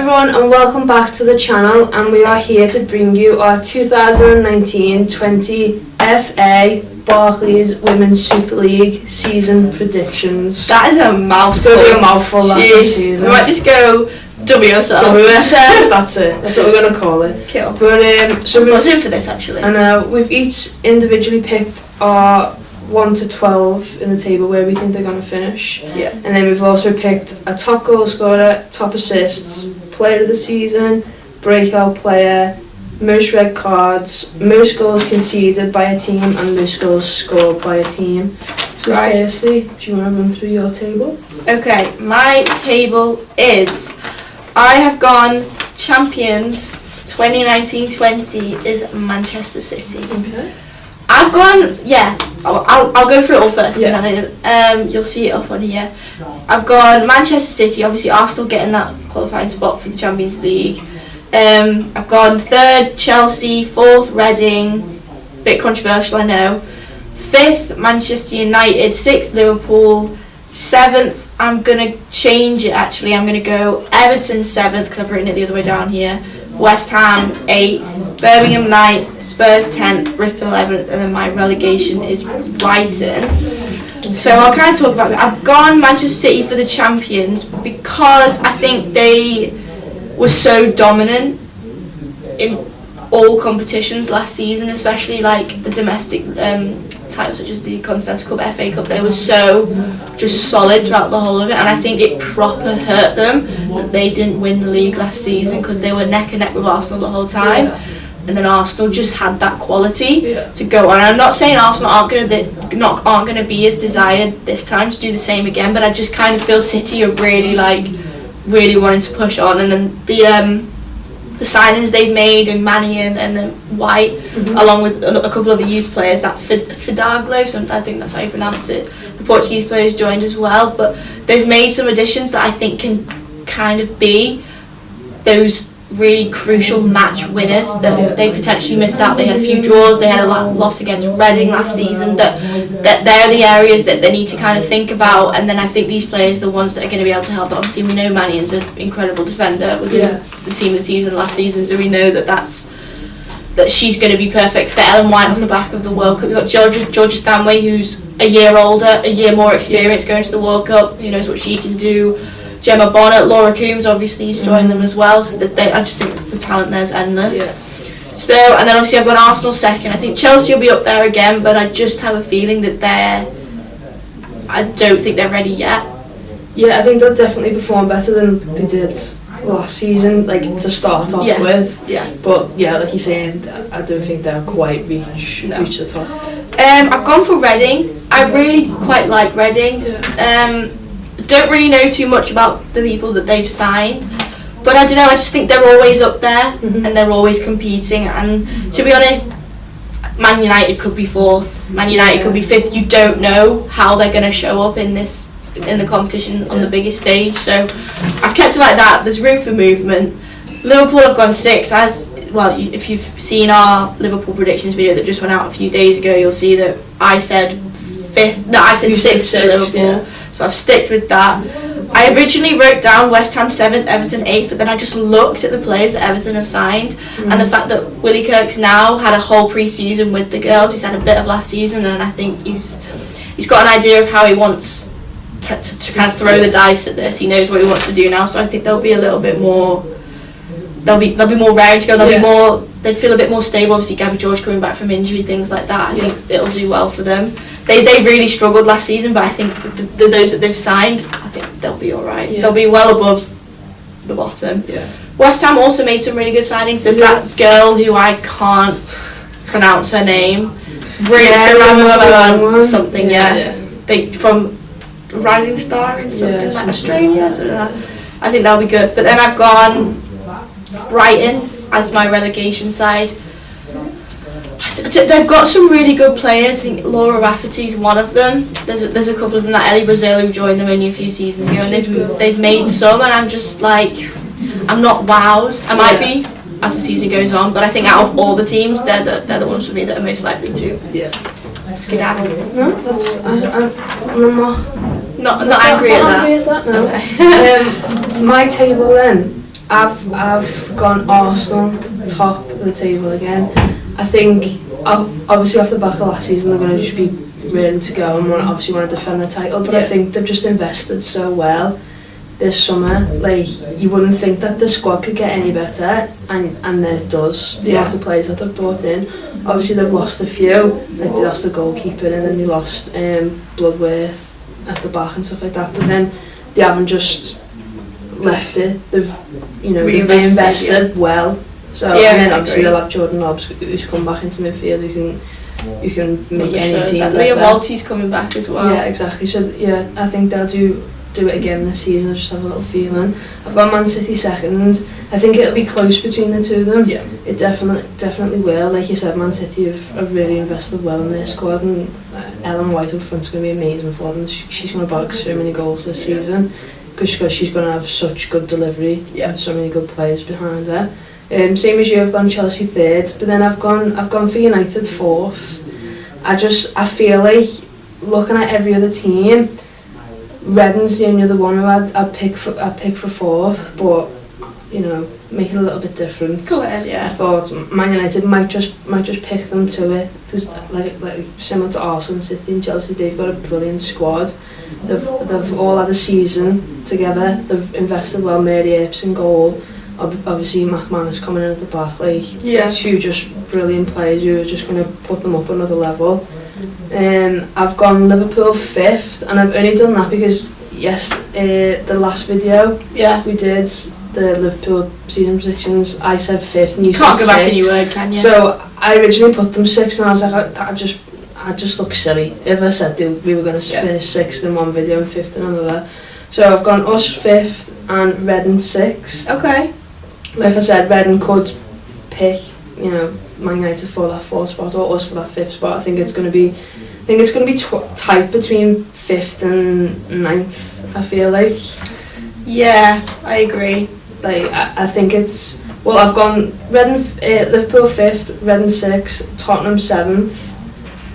everyone and welcome back to the channel, and we are here to bring you our 2019-20 FA Barclays Women's Super League season predictions. That is a mouthful. It's going to be a mouthful this season. We might just go WSL. WSL, that's it. That's what we're going to call it. Cool. But, so we're buzzing for this actually. And we've each individually picked our 1 to 12 in the table where we think they're going to finish. Yeah. And then we've also picked a top goal scorer, top assists, player of the season, breakout player, most red cards, most goals conceded by a team, and most goals scored by a team. So firstly, do you want to run through your table? Okay, my table is, I have gone champions 2019-20 is Manchester City. Okay. I've gone, I'll go through it all first, Yeah. and then you'll see it up on here. I've gone Manchester City, obviously Arsenal getting that qualifying spot for the Champions League. I've gone 3rd Chelsea, 4th Reading, bit controversial I know. 5th Manchester United, 6th Liverpool, 7th I'm going to change it actually, I'm going to go Everton 7th because I've written it the other way down here. West Ham 8th, Birmingham 9th, Spurs 10th, Bristol 11th, and then my relegation is Brighton. So I'll kind of talk about it. I've gone Manchester City for the champions because I think they were so dominant in all competitions last season, especially like the domestic titles such as the Continental Cup, FA Cup. They were so just solid throughout the whole of it, and I think it proper hurt them that they didn't win the league last season because they were neck and neck with Arsenal the whole time. Yeah. And then Arsenal just had that quality to go on. And I'm not saying Arsenal aren't going to be as desired this time to do the same again, but I just kind of feel City are really wanting to push on. And then the signings they've made in Manny and White, along with a couple of the youth players, that Fidaglo, I think that's how you pronounce it. The Portuguese players joined as well, but they've made some additions that I think can kind of be those really crucial match winners that they potentially missed out. They had a few draws, they had a loss against Reading last season, that they're the areas that they need to kind of think about. And then I think these players are the ones that are going to be able to help. Obviously we know Mannion's an incredible defender, was in the team of the season last season, so we know that she's going to be perfect for Ellen White off the back of the World Cup. We've got Georgia Stanway, who's a year older, a year more experience going to the World Cup, who knows what she can do. Gemma Bonnet, Laura Coombs obviously has joined them as well, so that I just think the talent there's endless. Yeah. So, and then obviously I've got Arsenal second. I think Chelsea will be up there again, but I just have a feeling that I don't think they're ready yet. Yeah, I think they'll definitely perform better than they did last season, like to start off with. Yeah. But yeah, like you're saying, I don't think they'll quite reach the top. I've gone for Reading. I really quite like Reading. Yeah. Don't really know too much about the people that they've signed, but I don't know, I just think they're always up there and they're always competing. And to be honest, Man United could be 4th, Man United could be 5th. You don't know how they're going to show up in the competition on the biggest stage, so I've kept it like that. There's room for movement. Liverpool have gone 6th. As well, if you've seen our Liverpool predictions video that just went out a few days ago, you'll see that I said 5th. No, I said 6th for Liverpool. So I've sticked with that. I originally wrote down West Ham 7th, Everton 8th, but then I just looked at the players that Everton have signed, and the fact that Willie Kirk's now had a whole pre-season with the girls. He's had a bit of last season, and I think he's got an idea of how he wants to kind of throw the dice at this. He knows what he wants to do now, so I think they'll be a little bit more. They'll be more raring to go. They'd feel a bit more stable. Obviously, Gabby George coming back from injury, things like that. I think it'll do well for them. They really struggled last season, but I think those that they've signed, I think they'll be all right. Yeah. They'll be well above the bottom. Yeah. West Ham also made some really good signings. There's that girl who I can't pronounce her name. Something. They from Rising Star in something like Australia. So I think that'll be good. But then I've gone Brighton as my relegation side. They've got some really good players. I think Laura Rafferty's one of them. There's a couple of them, that Ellie Brazil who joined them only a few seasons ago, and they've made some, and I'm just like, I'm not wowed. I might be as the season goes on, but I think out of all the teams, they're the ones for me that are most likely to skedaddle. No, that's I'm not angry at that. No. Okay. My table then. I've gone Arsenal top of the table again. I think obviously off the back of last season they're going to just be ready to go and obviously want to defend the title, but I think they've just invested so well this summer. Like, you wouldn't think that the squad could get any better, and then it does. The amount of players that they've brought in. Obviously they've lost a few, like they lost the goalkeeper and then they lost Bloodworth at the back and stuff like that, but then they haven't just left it. They've reinvested well. So and then obviously they'll have Jordan Nobbs who's come back into midfield who can make any team better. Liam Walty's coming back as well. Yeah, exactly. So yeah, I think they'll do it again this season. I just have a little feeling. I've got Man City second. I think it'll be close between the two of them. Yeah. It definitely will. Like you said, Man City have really invested well in their squad, and Ellen White up front's going to be amazing for them. She's going to bag so many goals this season because she's going to have such good delivery and so many good players behind her. Same as you, I've gone Chelsea third, but then I've gone for United fourth. I feel like looking at every other team, Reading's the only other one who I'd pick for fourth, but make it a little bit different. Go ahead, yeah. I thought Man United might just pick them to it because like similar to Arsenal, City and Chelsea, they've got a brilliant squad. They've all had a season together. They've invested well. Mary Earps in goal. Obviously McManus coming in at the back, two just brilliant players who are just going to put them up another level. I've gone Liverpool fifth, and I've only done that because the last video we did, the Liverpool season predictions, I said fifth and you can't said go back sixth. in your word, can you? So I originally put them sixth and I was like, I just look silly if I said we were going to finish sixth in one video and fifth in another. So I've gone us fifth and Reading sixth. Okay. Like I said, Reading could pick, Man United for that fourth spot or us for that fifth spot. I think it's going to be tight between fifth and ninth. I feel like. Yeah, I agree. Like I think it's I've gone Reading, Liverpool fifth, Reading sixth, Tottenham seventh,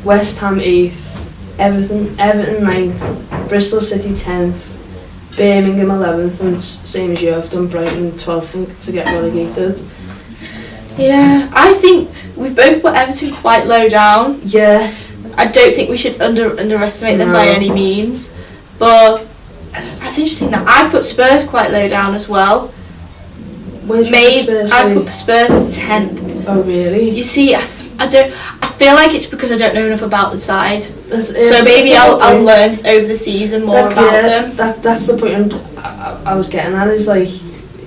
West Ham eighth, Everton ninth, Bristol City 10th. Birmingham 11th, and same as you, I've done Brighton 12th to get relegated. Yeah, I think we've both put Everton quite low down. Yeah. I don't think we should underestimate them by any means, but that's interesting that I've put Spurs quite low down as well. Where's Spurs? I put Spurs as 10th. Oh really? You see, I feel like it's because I don't know enough about the side. So maybe I'll learn over the season more about them. That's the point I was getting at, is like,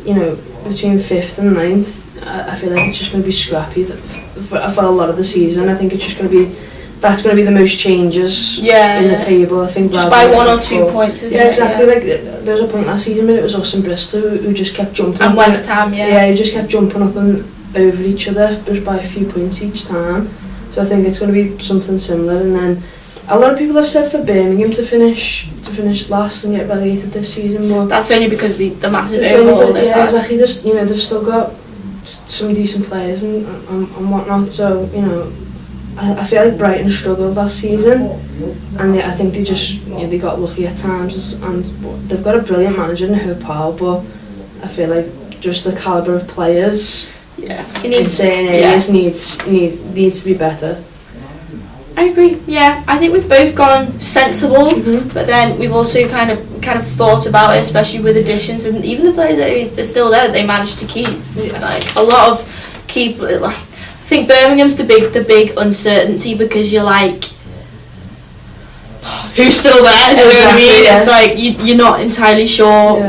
between 5th and 9th, I feel like it's just going to be scrappy for a lot of the season. I think it's just going to be, that's going to be the most changes in the table, I think. Just by 1 or 2 points, isn't it? Exactly. Like, there was a point last season where it was us and Bristol who just kept jumping. And West Ham, who just kept jumping up and over each other just by a few points each time. So I think it's going to be something similar. And then a lot of people have said for Birmingham to finish last and get relegated this season. But that's only because the massive overhaul they've had. Exactly. They've still got some decent players and whatnot. So I feel like Brighton struggled last season, and I think they just they got lucky at times, and they've got a brilliant manager in her Powell, but I feel like just the calibre of players in certain areas needs to be better. I agree. Yeah, I think we've both gone sensible, but then we've also kind of thought about it, especially with additions, and even the players that are still there that they managed to keep. Like a lot of keep. I think Birmingham's the big uncertainty, because you're like, who's still there? Do you know what I mean? It's like you're not entirely sure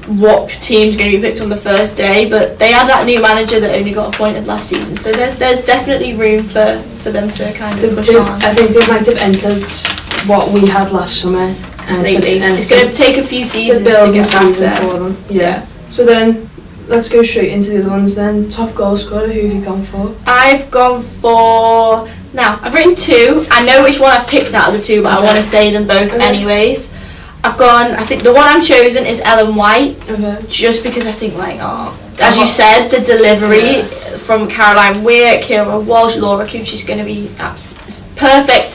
what team's going to be picked on the first day, but they had that new manager that only got appointed last season, so there's definitely room for them to kind of push on. I think they might have entered what we had last summer, and it's going to take a few seasons to get back there for them. Yeah. So then let's go straight into the other ones then. Top goal scorer, who have you gone for? I've gone for... Now, I've written 2. I know which one I've picked out of the 2, but I want to say them both anyways. I think the one I'm chosen is Ellen White. Okay. Just because I think, as you said, the delivery from Caroline Weir, Kira Walsh, Laura Cooper, she's going to be perfect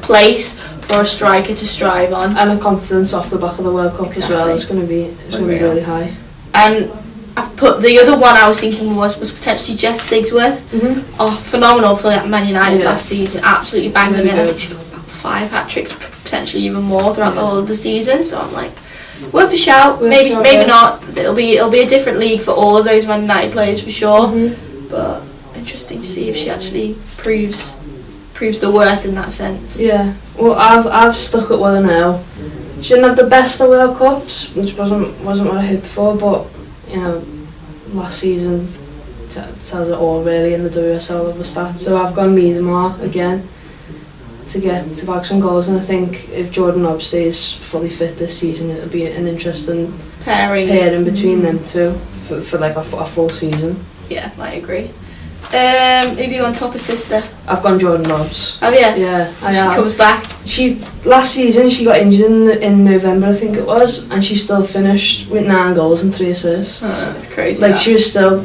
place for a striker to strive on. And a confidence off the back of the World Cup as well. It's going to be really high. And I've put the other one I was thinking was potentially Jess Sigsworth. Oh, phenomenal for Man United last season. Absolutely banged them in. I think she got about 5 hat-tricks, potentially even more throughout the whole of the season. So I'm like, worth a shout. Maybe not. It'll be a different league for all of those Man United players for sure. But interesting to see if she actually proves the worth in that sense. Yeah. Well, I've stuck at Will now. She didn't have the best of World Cups, which wasn't what I hoped for, but you know, last season tells it all really in the WSL of the stats. So I've gone Miedemar again to bag some goals, and I think if Jordan Nobb stays fully fit this season, it'll be an interesting pairing between them two for like a full season. Yeah, I agree. Who you on top sister? I've gone Jordan Nobbs. Oh yeah. Yeah, she comes back. Last season she got injured in November, I think it was, and she still finished with 9 goals and 3 assists. Oh, it's crazy. Like she was still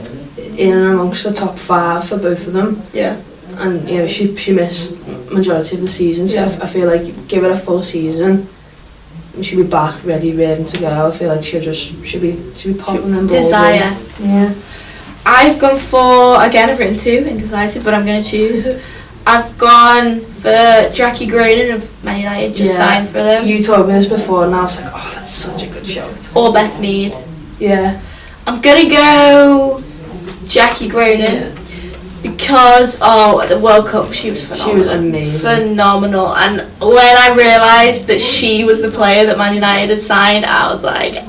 in and amongst the top 5 for both of them. Yeah. And you know she missed majority of the season, so I feel like give it a full season, she'll be back ready to go. I feel like she'll be popping them balls. Desire. Yeah. I've gone for, again I've written 2, indecisive, but I'm going to choose. I've gone for Jackie Groden of Man United, signed for them. You told me this before and I was like, oh, that's such a good shout. Or Beth Mead. Yeah. I'm going to go Jackie Groden because, at the World Cup she was phenomenal. She was amazing. Phenomenal. And when I realised that she was the player that Man United had signed, I was like,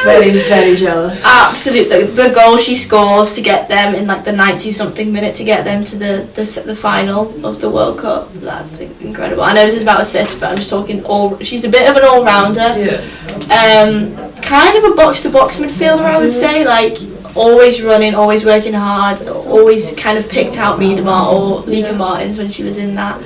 very, very jealous. Absolutely. The goal she scores to get them in like the 90-something minute to get them to the final of the World Cup, that's incredible. I know this is about assists, but I'm just talking she's a bit of an all-rounder. Yeah. Kind of a box-to-box midfielder, I would say, like always running, always working hard, always kind of picked out Miedemar or Lika Martins when she was in that.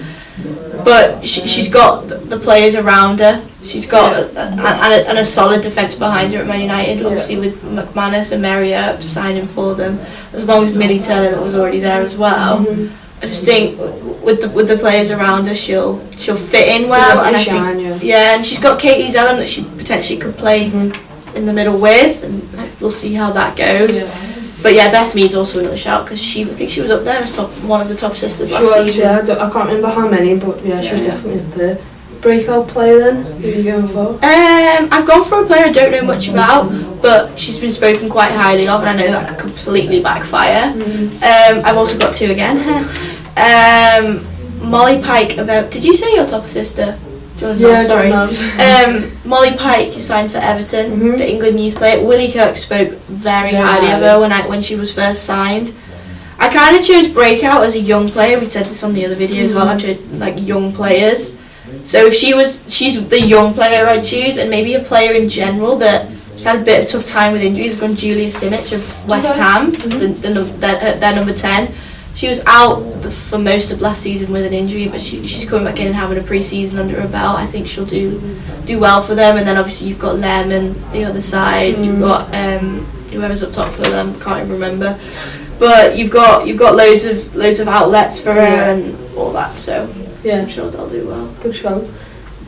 But she's got the players around her. She's got a solid defence behind her at Man United, obviously with McManus and Merrier signing for them, as long as Millie Turner that was already there as well. I just think with the players around her, she'll fit in well, and I think and she's got Katie Zellum that she potentially could play in the middle with, and we'll see how that goes. But yeah, Beth Mead's also another shout because I think she was up there as one of the top sisters last season. Yeah, I can't remember how many, but she was definitely up there. Breakout player then? Who are you going for? I've gone for a player I don't know much about, but she's been spoken quite highly of, and I know that could completely backfire. I've also got 2 again. Molly Pike did you say your top sister? Sorry. Molly Pike, who signed for Everton, the England youth player. Willie Kirk spoke very highly of her when she was first signed. I kind of chose breakout as a young player. We said this on the other video as well. I chose like young players. So if she's the young player I'd choose, and maybe a player in general that just had a bit of a tough time with injuries. I've gone Julia Simic of West Ham, their number 10. She was out for most of last season with an injury, but she's coming back in and having a pre-season under her belt. I think she'll do well for them. And then obviously you've got Lemon the other side. You've got whoever's up top for them. Can't even remember. But you've got loads of outlets for her and all that. So I'm sure they'll do well. Good shout.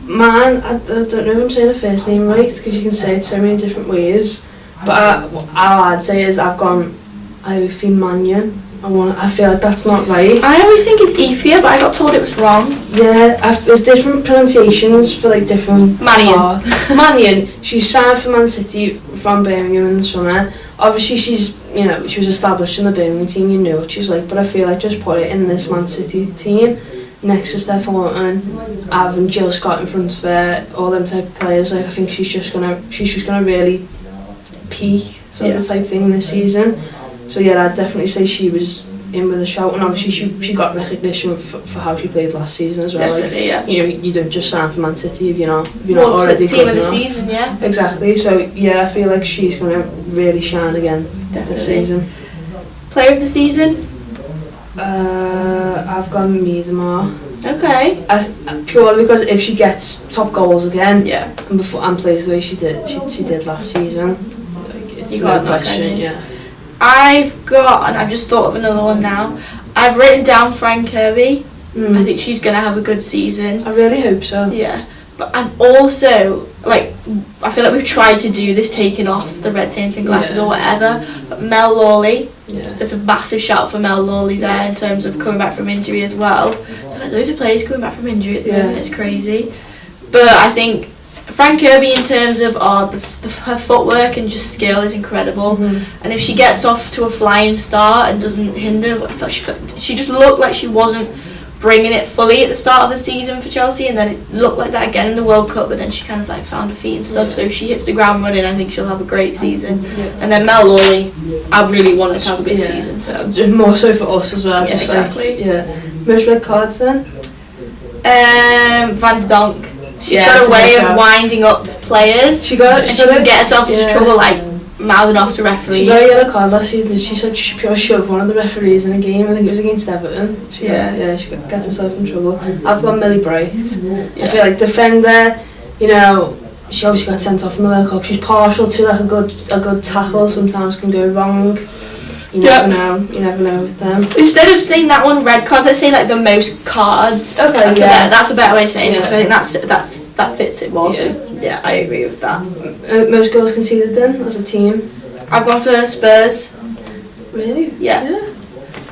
Man, I don't know if I'm saying her first name right because you can say it so many different ways. But all I'd say is I've gone Iofi Mannion. I feel like that's not right. I always think it's Ifia, but I got told it was wrong. Yeah, there's different pronunciations for like different Mannion. Mannion. She's signed for Man City from Birmingham in the summer. Obviously, she was established in the Birmingham team. You know what she's like, but I feel like just put it in this Man City team next to Steph Horton, having Jill Scott in front of her, all them type of players. Like I think she's just gonna really peak sort of type thing this season. So yeah, I'd definitely say she was in with a shout, and obviously she got recognition for how she played last season as well. Definitely, like, you don't just sign for Man City if you're not team already good of the enough. season, yeah. Exactly. So yeah, I feel like she's gonna really shine again this season. Player of the season? I've gone Miedemar. Okay. Purely because if she gets top goals again, and plays the way she did last season, it's no question. Yeah. I've just thought of another one now. I've written down Fran Kirby. I think she's going to have a good season. I really hope so. Yeah. But I've also like, I feel like we've tried to do this, taking off the red tinted glasses or whatever. But Mel Lawley, there's a massive shout for Mel Lawley there in terms of coming back from injury as well. Like, loads of players coming back from injury at the moment, it's crazy. But I think Frank Kirby, in terms of her footwork and just skill, is incredible. And if she gets off to a flying start and doesn't hinder, she just looked like she wasn't bringing it fully at the start of the season for Chelsea, and then it looked like that again in the World Cup, but then she kind of like found her feet and stuff. So if she hits the ground running, I think she'll have a great season. And then Mel Lawley, I really want her to have a good season. So just more so for us as well. Just exactly. Most red cards then? Van de Donk. She's got a way of winding up players. She can get herself into trouble, like mouthing off to referees. She got a yellow card last season. She pure shoved one of the referees in a game. I think it was against Everton. She gets herself in trouble. I've got Millie Bright. I feel like defender. You know, she obviously got sent off in the World Cup. She's partial to like a good tackle. Sometimes can go wrong. You never know. You never know with them. Instead of saying that one red cards, let's say like the most cards. Okay, that's a better way of saying it. Because I think that fits it more. So yeah, I agree with that. Most goals conceded then as a team. I've gone for Spurs. Really? Yeah.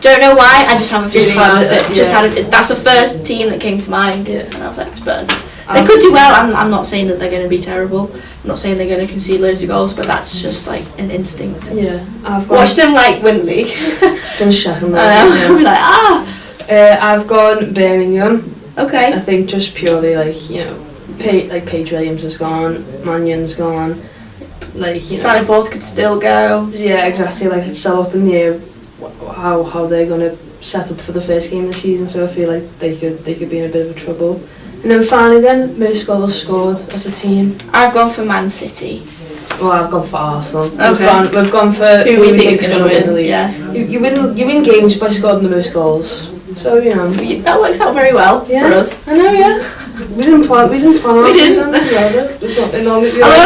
Don't know why. I just have a feeling about it. That's the first team that came to mind, and I was like Spurs. They could do well. I'm not saying that they're going to be terrible. I'm not saying they're going to concede loads of goals, but that's just like an instinct. Yeah, watch them like win the league. Finish second. I'll be like I've gone Birmingham. Okay. I think just purely like, you know, Paige Williams has gone, Mannion's gone. Like, you Stanley Forth could still go. Yeah, exactly. Like, it's still up in the air how they're gonna set up for the first game of the season. So I feel like they could be in a bit of trouble. And then finally, most goals scored as a team. I've gone for Man City. Well, I've gone for Arsenal. Okay. We've gone for who we think's gonna win the league. Yeah. You win games by scoring the most goals. So, you know, that works out very well for us. I know, yeah. We didn't plan. We didn't. Although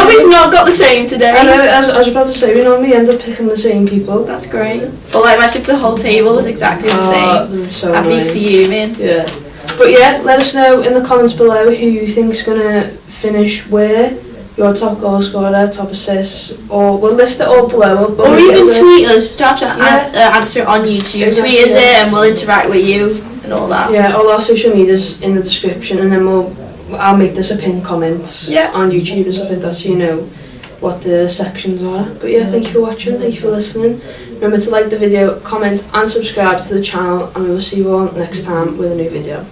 we've not got the same today. I know. I was about to say, we normally end up picking the same people. That's great. But like, imagine if the whole table was exactly the same. So I'd be fuming. Yeah. But yeah, let us know in the comments below who you think's gonna finish where. Your top goal scorer, top assists, or we'll list it all below. Or even tweet us. You don't have to answer it on YouTube. Exactly, tweet us it and we'll interact with you and all that. Yeah, all our social media's in the description, and then I'll make this a pinned comment on YouTube and stuff like that, so you know what the sections are. But yeah, thank you for watching, thank you for listening. Remember to like the video, comment and subscribe to the channel, and we will see you all next time with a new video.